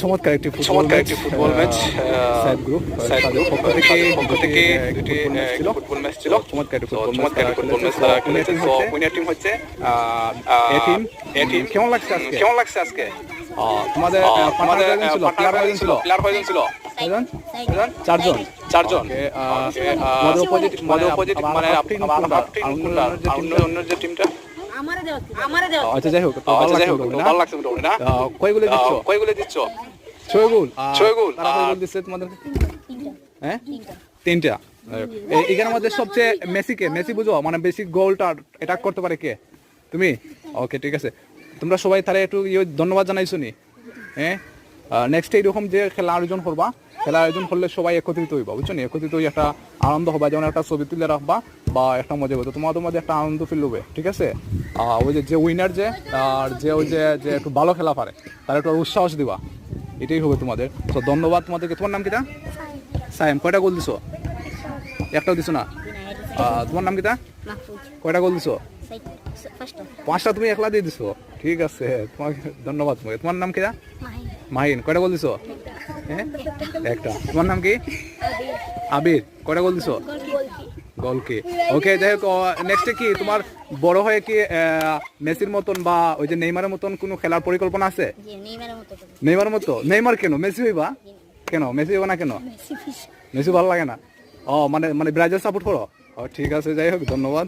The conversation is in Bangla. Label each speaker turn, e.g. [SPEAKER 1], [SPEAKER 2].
[SPEAKER 1] চমৎকার একটি ফুটবল ম্যাচ সাইড গ্রুপ তাদের পক্ষ থেকে দুটি ফুটবল ম্যাচ ছিল। চমৎকার একটি ফুটবল ম্যাচ তারা খেলেছে। তো উইনার টিম হচ্ছে এ টিম। কেমন লাগছে আজকে? তোমাদের প্লেয়ার কয়জন ছিল? চারজন। তোমাদের অপোজিট মানে অন্য যে টিমটা, আচ্ছা যাই হোক, ভালো লাগছে মোটামুটি না? কয়গুলো দিচ্ছ? 6 গোল। তারা কয় গোল দিচ্ছে তোমাদেরকে? হ্যাঁ, 3টা। এখানের মধ্যে সবচেয়ে মেসি বুঝো, মানে বেশি গোলটা এটা করতে পারে কে? তুমি? ওকে, ঠিক আছে। তোমরা সবাই তাহলে একটু ধন্যবাদ জানাইছো নি? হ্যাঁ, নেক্সট এইরকম যে খেলা আয়োজন করলে সবাই একত্রিত হইবা, বুঝছো নি? একত্রিত হয়ে একটা আনন্দ হবা, যেমন একটা ছবি তুলে রাখবা বা একটা মজা করতো, তোমাদের মধ্যে একটা আনন্দ ফিল হবে, ঠিক আছে? ওই যে উইনার আর ওই যে একটু ভালো খেলা পারে তার একটু উৎসাহস দিবা, এটাই হবে তোমাদের। তো ধন্যবাদ তোমাদেরকে। তোমার নাম কিটা? সাইম। কয়টা গোল দিছো? একটাও দিছো না? তোমার নাম কিটা? কয়টা গোল দিছো? 5টা। তুমি একলা দিয়ে দিছো, ঠিক আছে, তোমাকে ধন্যবাদ। তোমার নাম কিটা? মাহিন। কয়টা গোল দিছো? হ্যাঁ, একটা। তোমার নাম কি? আবির। কয়টা গোল দিছো? গোলকি। ওকে, যাই হোক, নেক্সটে কি তোমার বড় হয়ে কি মেসির মতন বা ওই যে নেইমারের মতন কোনো খেলার পরিকল্পনা আছে? নেইমারের মতো? নেইমার কেন? মেসি হইবা কেন? মেসি হইবা না কেন? মেসি ভালো লাগে না? মানে ব্রাজিল সাপোর্ট করো? ঠিক আছে, যাই হোক, ধন্যবাদ।